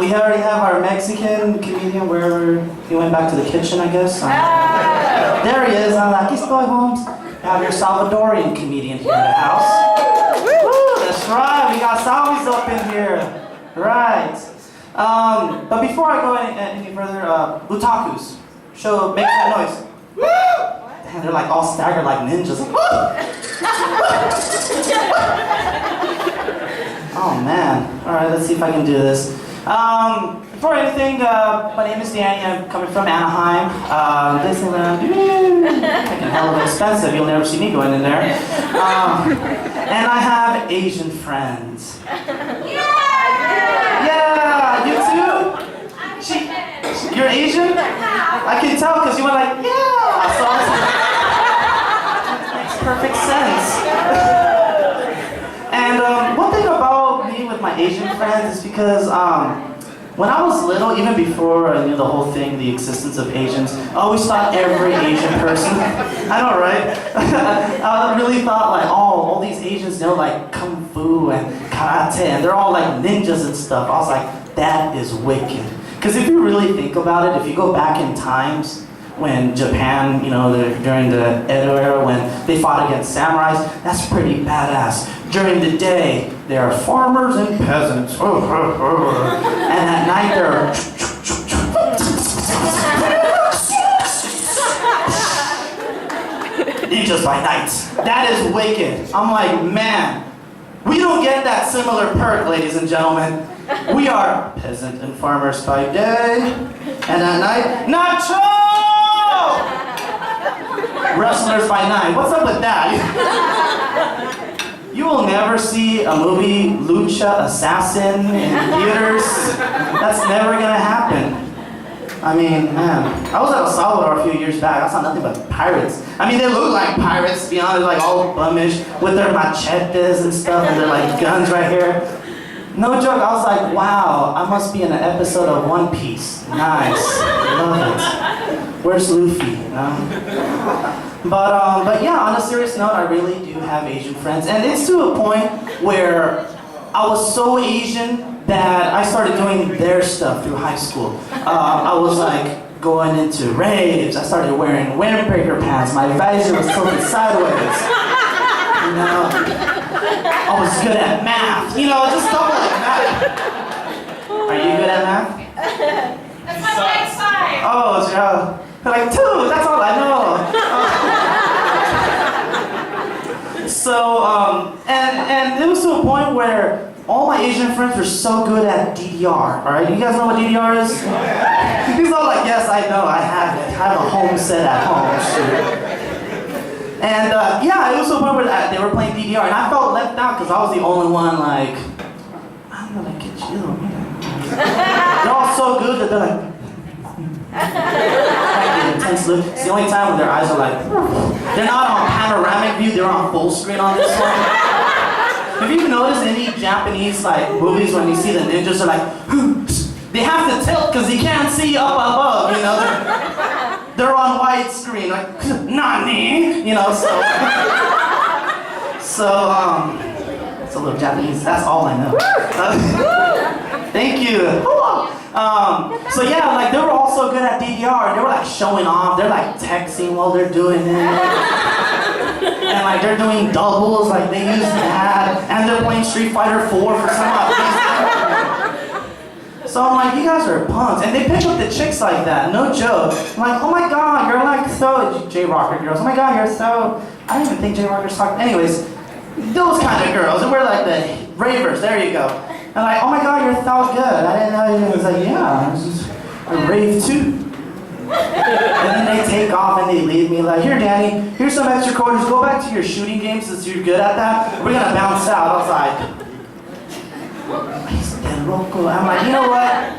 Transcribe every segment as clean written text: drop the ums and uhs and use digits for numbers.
we already have our Mexican comedian where he went back to the kitchen, I guess. There he is. Aquí estoy, Holmes. We have your Salvadorian comedian here in the house. Woo, that's right. We got Salvies up in here. Right. But before I go any further, otakus, make that noise. Damn, they're like all staggered like ninjas. Oh man. Alright, let's see if I can do this. Before anything, my name is Danny. I'm coming from Anaheim. Disneyland. Making hell of expensive. You'll never see me going in there. And I have Asian friends. Yeah, you too? You're Asian? I can tell because you went like, yeah. So makes perfect sense. And one thing about me with my Asian friends is because when I was little, even before I knew the whole thing, the existence of Asians, I always thought every Asian person, I know, right? I really thought like, oh, all these Asians know like Kung Fu and Karate, and they're all like ninjas and stuff. I was like, that is wicked. Because if you really think about it, if you go back in times when Japan, during the Edo era, when they fought against samurais, that's pretty badass. During the day, they are farmers and peasants. And at night, they're ninjas by night. That is wicked. I'm like, man, we don't get that similar perk, ladies and gentlemen. We are peasant and farmers by day, and at night, nacho! Wrestlers by night. What's up with that? You will never see a movie, Lucha Assassin, in theaters. That's never gonna happen. I mean, man, I was at El Salvador a few years back. I saw nothing but pirates. I mean, they look like pirates, to be honest, like all bummish, with their machetes and stuff, and their like guns right here. No joke, I was like, wow, I must be in an episode of One Piece. Nice, love it. Where's Luffy? But yeah, on a serious note, I really do have Asian friends. And it's to a point where I was so Asian that I started doing their stuff through high school. I was like going into raves, I started wearing windbreaker pants, my visor was tilted sideways. I was good at math, just stuff like that. Are you good at math? That's my life side. Oh, it's like 2, that's all I know. So, and it was to a point where all my Asian friends were so good at DDR, alright? You guys know what DDR is? He's all like, yes, I know, I have it. I have a home set at home, shoot. And yeah, it was to a point where they were playing DDR, and I felt left out because I was the only one like, I'm gonna get you. They're all so good that they're like, the intense look. It's the only time when their eyes are like, they're not on panoramic view, they're on full screen on this one. Have you noticed any Japanese like movies when you see the ninjas are like, they have to tilt because you can't see up above, they're on widescreen, like, nani, so it's a little Japanese, that's all I know. Thank you. So yeah, like they were all so good at DDR, they were like showing off, they're like texting while they're doing it. And like they're doing doubles, like they use that, and they're playing Street Fighter 4 for some odd reason. So I'm like, you guys are punks, and they pick up the chicks like that, no joke. I'm like, oh my god, you're like so J-Rocker girls. Oh my god, you're so. I don't even think J-Rockers talk. Anyways, those kind of girls, and we're like the ravers. There you go. And like, oh my god, you're so good. I didn't know you. I was like, yeah, I rave too. And then they take off and they leave me like, here Danny, here's some extra quarters, go back to your shooting game since you're good at that. We're gonna bounce out. I was like, I'm like, you know what?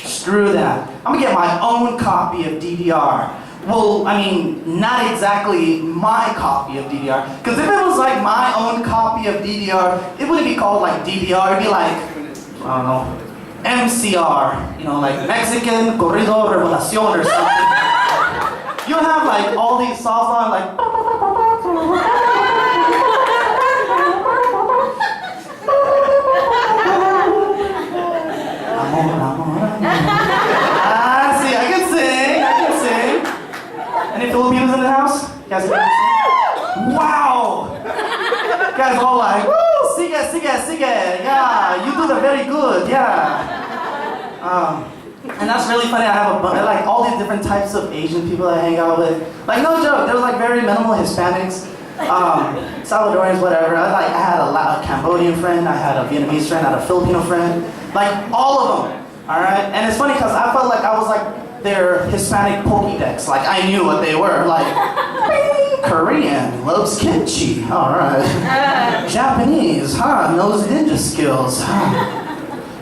Screw that. I'm gonna get my own copy of DDR. Well, I mean, not exactly my copy of DDR. Because if it was like my own copy of DDR, it wouldn't be called like DDR, it'd be like, I don't know, MCR, like Mexican Corrido Revelación or something. You'll have like all these songs on like Amor, amor. See, I can sing. Any Filipinos in the house? You guys can sing? Wow! You guys all like, woo, sige. Yeah, you do that very good, yeah. And that's really funny. I have like all these different types of Asian people I hang out with. Like no joke, there's like very minimal Hispanics, Salvadorians, whatever. I had a Cambodian friend, I had a Vietnamese friend, I had a Filipino friend, like all of them. All right, and it's funny because I felt like I was like their Hispanic Pokédex. Like I knew what they were. Like Korean loves kimchi. All right. Japanese, knows ninja skills.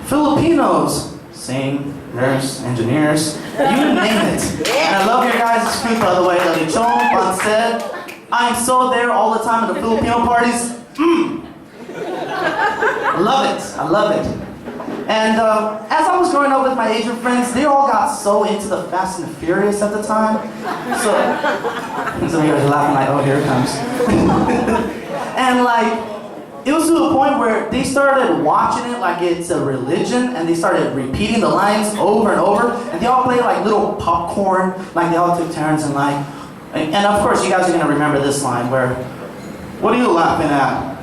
Filipinos, sing, nurse, engineers, you name it. And I love your guys' food, by the way. The lechon, pancit. I'm so there all the time at the Filipino parties. I love it. And as I was growing up with my Asian friends, they all got so into the Fast and Furious at the time. So some of you are laughing like, oh, here it comes. And like, it was to a point where they started watching it like it's a religion, and they started repeating the lines over and over, and they all played like little popcorn, like they all took turns and like, and of course you guys are gonna remember this line where, what are you laughing at?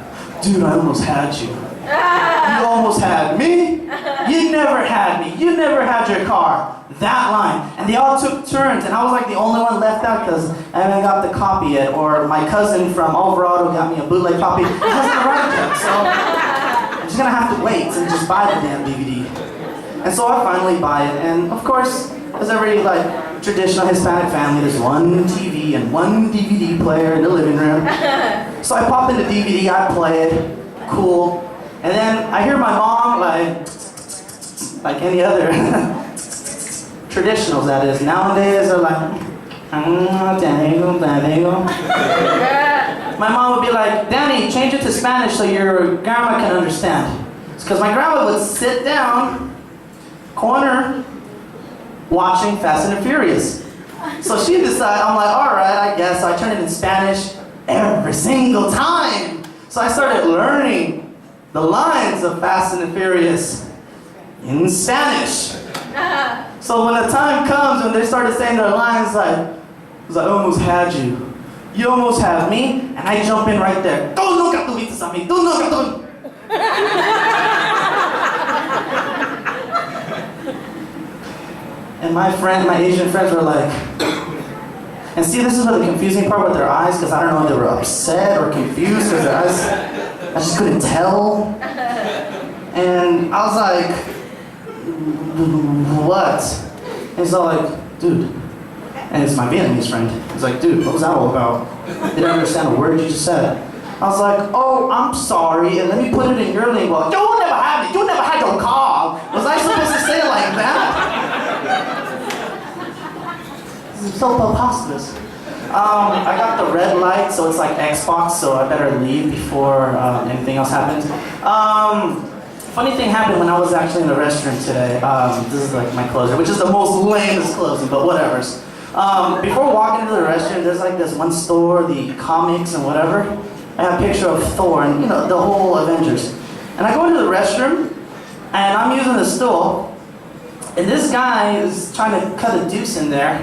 Dude, I almost had you. You almost had me? You never had me. You never had your car. That line. And they all took turns, and I was like the only one left out because I haven't got the copy yet, or my cousin from Alvarado got me a bootleg copy. It hasn't arrived yet, so I'm just gonna have to wait and just buy the damn DVD. And so I finally buy it, and of course, as every like traditional Hispanic family, there's one TV and one DVD player in the living room. So I pop in the DVD, I play it, cool. And then I hear my mom, like any other traditionals that is, nowadays they're like, my mom would be like, Danny, change it to Spanish so your grandma can understand. Because my grandma would sit down, corner, watching Fast and the Furious. So she decided, I'm like, all right, I guess. So I turned it in Spanish every single time. So I started learning the lines of Fast and the Furious in Spanish. So when the time comes when they started saying their lines like, I almost had you. You almost had me, and I jump in right there. Tú nunca tuviste a mí. Tú nunca tuviste. And my Asian friends were like, and see, this is where the confusing part with their eyes, because I don't know if they were upset or confused, because their eyes, I just couldn't tell. And I was like, what? And he's all like, dude. And it's my Vietnamese friend. He's like, dude, what was that all about? Didn't understand a word you just said. I was like, oh, I'm sorry, and let me put it in your lingo. You never had me. You never had your car. Was I supposed to say it like that? This is so preposterous. I got the red light, so it's like Xbox, so I better leave before anything else happens. Funny thing happened when I was actually in the restroom today. This is like my closer, which is the most lamest closing, but whatever's. Before walking into the restroom, there's like this one store, the comics and whatever. I have a picture of Thor and, you know, the whole Avengers. And I go into the restroom, and I'm using the stool, and this guy is trying to cut a deuce in there,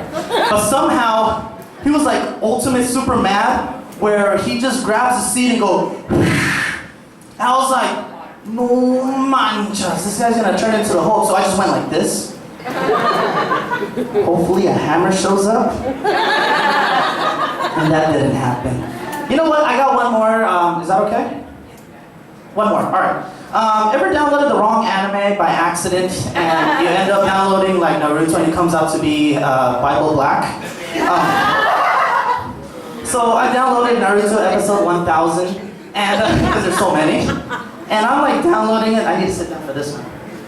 but somehow, he was like ultimate super mad, where he just grabs the seat and go, and I was like, no manchas, this guy's gonna turn into the Hulk, so I just went like this. Hopefully a hammer shows up. And that didn't happen. You know what, I got one more, is that okay? One more, alright. Ever downloaded the wrong anime by accident and you end up downloading like Naruto and it comes out to be Bible Black? So I downloaded Naruto episode 1000 and because there's so many. And I'm like downloading it, I need to sit down for this one.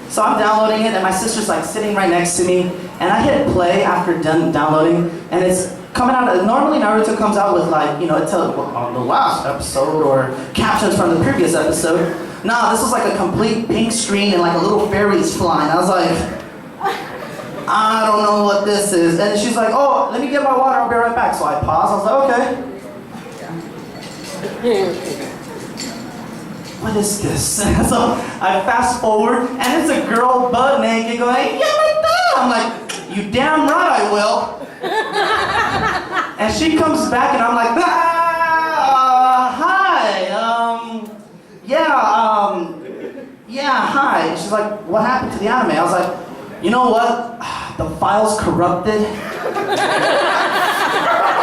So I'm downloading it and my sister's like sitting right next to me and I hit play after done downloading and it's coming out, normally Naruto comes out with like, you know, it tells on the last episode or captions from the previous episode. Nah, this was like a complete pink screen and like a little fairies flying. I was like, I don't know what this is. And she's like, oh, let me get my water, I'll be right back. So I paused, I was like, okay. What is this? So I fast forward and it's a girl butt naked going, yeah, like, you damn right I will. And she comes back and I'm like, hi, yeah, hi. And she's like, what happened to the anime? I was like, you know what? The file's corrupted.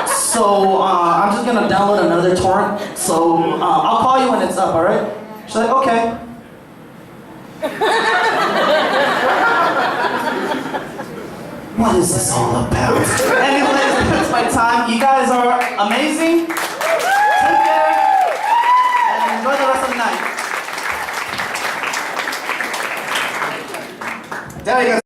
So I'm just gonna download another torrent. So I'll call you when it's up, all right? She's like, okay. What is this all about? Anyways, that's my time. You guys are amazing. Take care and enjoy the rest of the night. There you go.